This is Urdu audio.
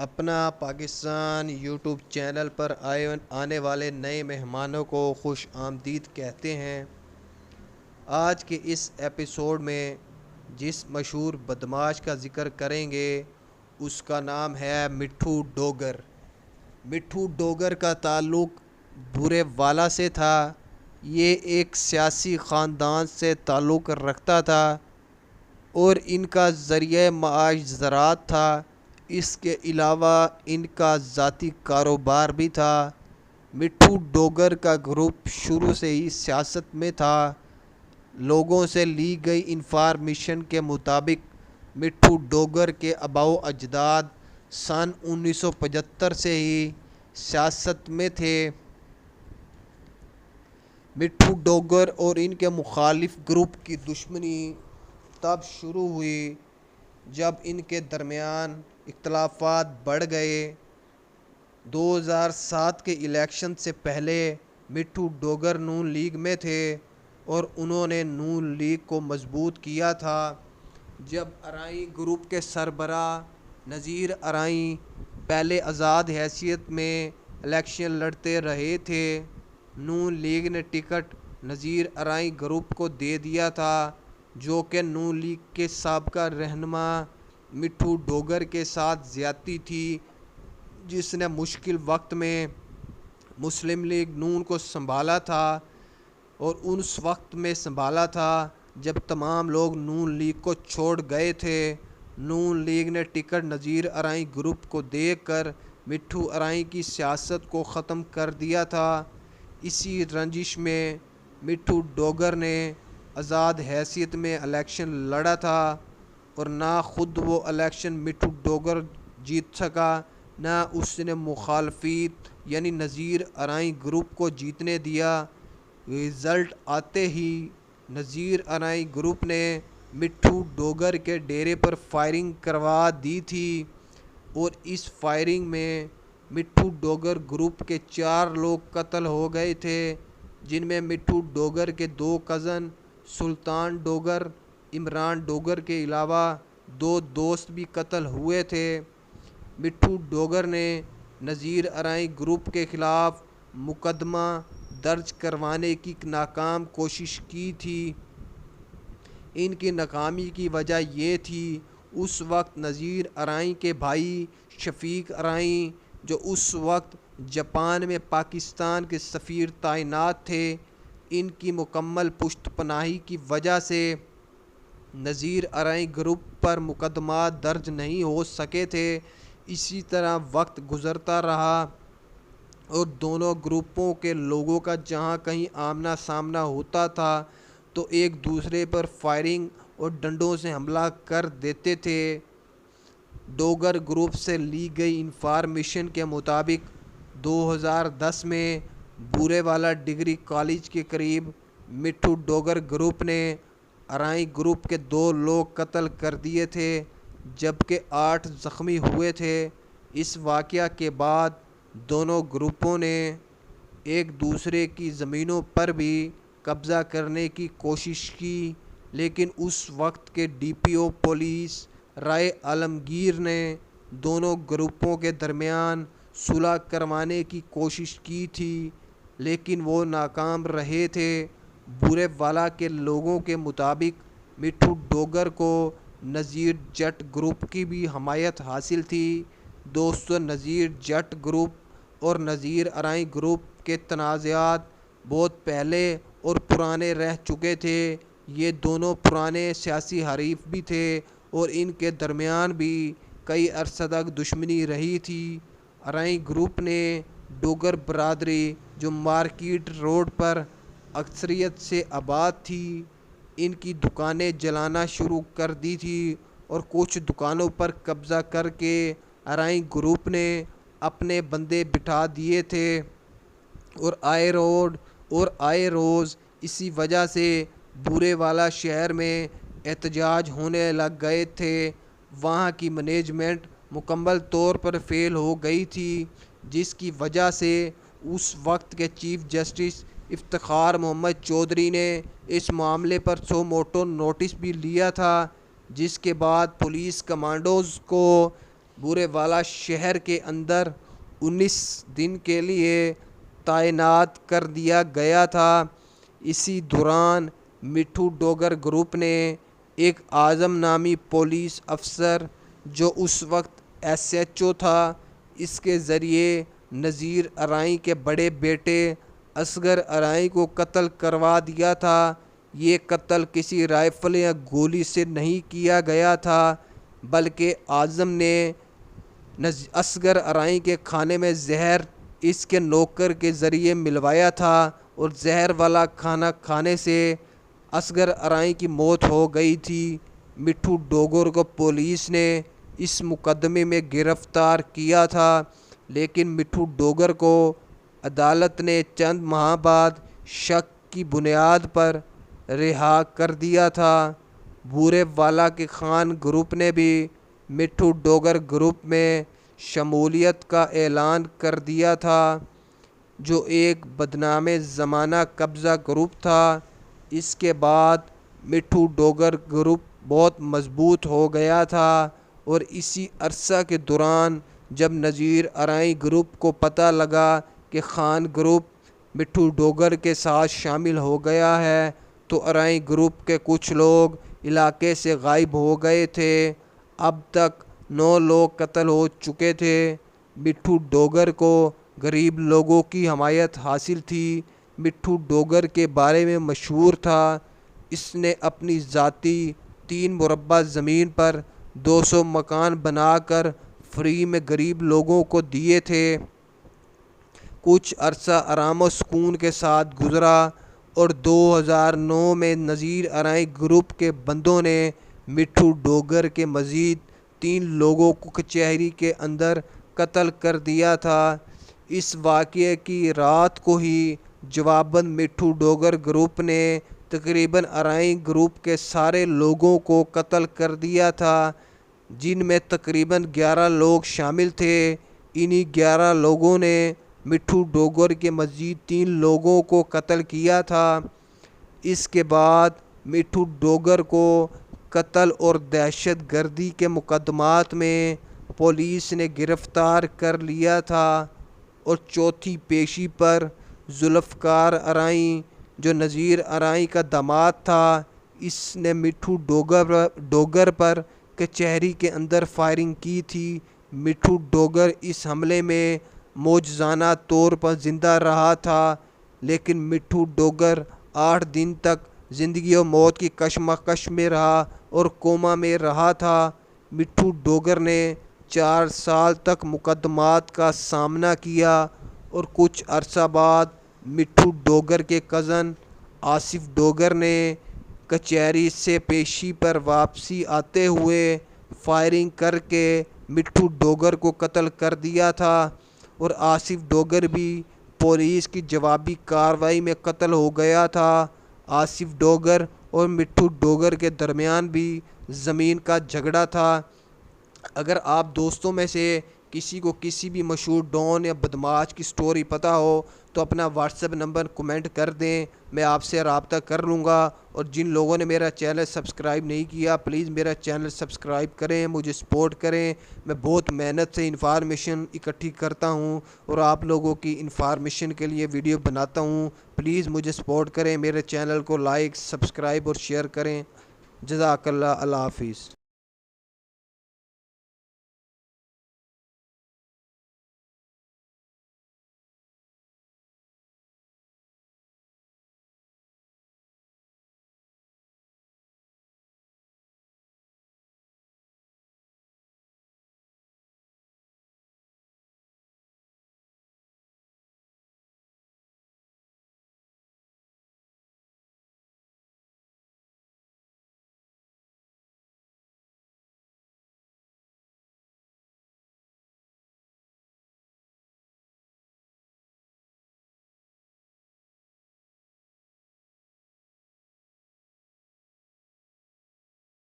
اپنا پاکستان یوٹیوب چینل پر آنے والے نئے مہمانوں کو خوش آمدید کہتے ہیں۔ آج کے اس ایپیسوڈ میں جس مشہور بدماش کا ذکر کریں گے اس کا نام ہے مٹھو ڈوگر۔ مٹھو ڈوگر کا تعلق بورے والا سے تھا۔ یہ ایک سیاسی خاندان سے تعلق رکھتا تھا اور ان کا ذریعہ معاش زراعت تھا۔ اس کے علاوہ ان کا ذاتی کاروبار بھی تھا۔ مٹھو ڈوگر کا گروپ شروع سے ہی سیاست میں تھا۔ لوگوں سے لی گئی انفارمیشن کے مطابق مٹھو ڈوگر کے آباء و اجداد سن 1975 سے ہی سیاست میں تھے۔ مٹھو ڈوگر اور ان کے مخالف گروپ کی دشمنی تب شروع ہوئی جب ان کے درمیان اختلافات بڑھ گئے۔ 2007 کے الیکشن سے پہلے مٹھو ڈوگر نون لیگ میں تھے اور انہوں نے نون لیگ کو مضبوط کیا تھا۔ جب ارائیں گروپ کے سربراہ نذیر ارائیں پہلے آزاد حیثیت میں الیکشن لڑتے رہے تھے، نون لیگ نے ٹکٹ نذیر ارائیں گروپ کو دے دیا تھا، جو کہ نون لیگ کے سابقہ رہنما مٹھو ڈوگر کے ساتھ زیادتی تھی، جس نے مشکل وقت میں مسلم لیگ نون کو سنبھالا تھا اور اس وقت میں سنبھالا تھا جب تمام لوگ نون لیگ کو چھوڑ گئے تھے۔ نون لیگ نے ٹکٹ نذیر ارائیں گروپ کو دے کر مٹھو ارائیں کی سیاست کو ختم کر دیا تھا۔ اسی رنجش میں مٹھو ڈوگر نے آزاد حیثیت میں الیکشن لڑا تھا اور نہ خود وہ الیکشن مٹھو ڈوگر جیت سکا، نہ اس نے مخالفت یعنی نذیر ارائیں گروپ کو جیتنے دیا۔ رزلٹ آتے ہی نذیر ارائیں گروپ نے مٹھو ڈوگر کے ڈیرے پر فائرنگ کروا دی تھی اور اس فائرنگ میں مٹھو ڈوگر گروپ کے 4 لوگ قتل ہو گئے تھے، جن میں مٹھو ڈوگر کے 2 کزن سلطان ڈوگر، عمران ڈوگر کے علاوہ 2 دوست بھی قتل ہوئے تھے۔ مٹھو ڈوگر نے نذیر ارائیں گروپ کے خلاف مقدمہ درج کروانے کی ناکام کوشش کی تھی۔ ان کی ناکامی کی وجہ یہ تھی اس وقت نذیر ارائیں کے بھائی شفیق ارائیں، جو اس وقت جاپان میں پاکستان کے سفیر تعینات تھے، ان کی مکمل پشت پناہی کی وجہ سے نذیر ارائیں گروپ پر مقدمات درج نہیں ہو سکے تھے۔ اسی طرح وقت گزرتا رہا اور دونوں گروپوں کے لوگوں کا جہاں کہیں آمنا سامنا ہوتا تھا تو ایک دوسرے پر فائرنگ اور ڈنڈوں سے حملہ کر دیتے تھے۔ ڈوگر گروپ سے لی گئی انفارمیشن کے مطابق 2010 میں بورے والا ڈگری کالج کے قریب مٹھو ڈوگر گروپ نے ارائیں گروپ کے 2 لوگ قتل کر دیے تھے جبکہ 8 زخمی ہوئے تھے۔ اس واقعہ کے بعد دونوں گروپوں نے ایک دوسرے کی زمینوں پر بھی قبضہ کرنے کی کوشش کی، لیکن اس وقت کے ڈی پی او پولیس رائے عالمگیر نے دونوں گروپوں کے درمیان صلح کروانے کی کوشش کی تھی، لیکن وہ ناکام رہے تھے۔ بورے والا کے لوگوں کے مطابق مٹھو ڈوگر کو نذیر جٹ گروپ کی بھی حمایت حاصل تھی۔ دوستو، نذیر جٹ گروپ اور نذیر ارائیں گروپ کے تنازعات بہت پہلے اور پرانے رہ چکے تھے۔ یہ دونوں پرانے سیاسی حریف بھی تھے اور ان کے درمیان بھی کئی عرصہ تک دشمنی رہی تھی۔ ارائیں گروپ نے ڈوگر برادری، جو مارکیٹ روڈ پر اکثریت سے آباد تھی، ان کی دکانیں جلانا شروع کر دی تھی اور کچھ دکانوں پر قبضہ کر کے ارائیں گروپ نے اپنے بندے بٹھا دیے تھے اور آئے روز اسی وجہ سے بورے والا شہر میں احتجاج ہونے لگ گئے تھے۔ وہاں کی مینجمنٹ مکمل طور پر فیل ہو گئی تھی، جس کی وجہ سے اس وقت کے چیف جسٹس افتخار محمد چودھری نے اس معاملے پر سو موٹو نوٹس بھی لیا تھا، جس کے بعد پولیس کمانڈوز کو بورے والا شہر کے اندر 19 دن کے لیے تعینات کر دیا گیا تھا۔ اسی دوران مٹھو ڈوگر گروپ نے ایک اعظم نامی پولیس افسر جو اس وقت ایس ایچ او تھا، اس کے ذریعے نذیر ارائیں کے بڑے بیٹے اصغر ارائیں کو قتل کروا دیا تھا۔ یہ قتل کسی رائفل یا گولی سے نہیں کیا گیا تھا، بلکہ اعظم نے اصغر ارائیں کے کھانے میں زہر اس کے نوکر کے ذریعے ملوایا تھا، اور زہر والا کھانا کھانے سے اصغر ارائیں کی موت ہو گئی تھی۔ مٹھو ڈوگر کو پولیس نے اس مقدمے میں گرفتار کیا تھا، لیکن مٹھو ڈوگر کو عدالت نے چند ماہ بعد شک کی بنیاد پر رہا کر دیا تھا۔ بورے والا کے خان گروپ نے بھی مٹھو ڈوگر گروپ میں شمولیت کا اعلان کر دیا تھا، جو ایک بدنام زمانہ قبضہ گروپ تھا۔ اس کے بعد مٹھو ڈوگر گروپ بہت مضبوط ہو گیا تھا، اور اسی عرصہ کے دوران جب نذیر ارائیں گروپ کو پتہ لگا کہ خان گروپ مٹھو ڈوگر کے ساتھ شامل ہو گیا ہے، تو ارائیں گروپ کے کچھ لوگ علاقے سے غائب ہو گئے تھے۔ اب تک 9 لوگ قتل ہو چکے تھے۔ مٹھو ڈوگر کو غریب لوگوں کی حمایت حاصل تھی۔ مٹھو ڈوگر کے بارے میں مشہور تھا، اس نے اپنی ذاتی 3 مربع زمین پر 200 مکان بنا کر فری میں غریب لوگوں کو دیے تھے۔ کچھ عرصہ آرام و سکون کے ساتھ گزرا، اور 2009 میں نذیر ارائیں گروپ کے بندوں نے مٹھو ڈوگر کے مزید 3 لوگوں کو کچہری کے اندر قتل کر دیا تھا۔ اس واقعے کی رات کو ہی جواباً مٹھو ڈوگر گروپ نے تقریباً ارائیں گروپ کے سارے لوگوں کو قتل کر دیا تھا، جن میں تقریباً 11 لوگ شامل تھے۔ انہی 11 لوگوں نے مٹھو ڈوگر کے مزید 3 لوگوں کو قتل کیا تھا۔ اس کے بعد مٹھو ڈوگر کو قتل اور دہشت گردی کے مقدمات میں پولیس نے گرفتار کر لیا تھا، اور چوتھی پیشی پر ذوالفقار ارائیں جو نذیر ارائیں کا داماد تھا، اس نے مٹھو ڈوگر پر کچہری کے اندر فائرنگ کی تھی۔ مٹھو ڈوگر اس حملے میں معجزانہ طور پر زندہ رہا تھا، لیکن مٹھو ڈوگر 8 دن تک زندگی و موت کی کشمکش میں رہا اور کوما میں رہا تھا۔ مٹھو ڈوگر نے 4 سال تک مقدمات کا سامنا کیا، اور کچھ عرصہ بعد مٹھو ڈوگر کے کزن آصف ڈوگر نے کچہری سے پیشی پر واپسی آتے ہوئے فائرنگ کر کے مٹھو ڈوگر کو قتل کر دیا تھا، اور آصف ڈوگر بھی پولیس کی جوابی کارروائی میں قتل ہو گیا تھا۔ آصف ڈوگر اور مٹھو ڈوگر کے درمیان بھی زمین کا جھگڑا تھا۔ اگر آپ دوستوں میں سے کسی کو کسی بھی مشہور ڈان یا بدماش کی سٹوری پتہ ہو تو اپنا واٹس ایپ نمبر کمنٹ کر دیں، میں آپ سے رابطہ کر لوں گا۔ اور جن لوگوں نے میرا چینل سبسکرائب نہیں کیا، پلیز میرا چینل سبسکرائب کریں، مجھے سپورٹ کریں۔ میں بہت محنت سے انفارمیشن اکٹھی کرتا ہوں، اور آپ لوگوں کی انفارمیشن کے لیے ویڈیو بناتا ہوں۔ پلیز مجھے سپورٹ کریں، میرے چینل کو لائک، سبسکرائب اور شیئر کریں۔ جزاک اللہ، اللہ حافظ۔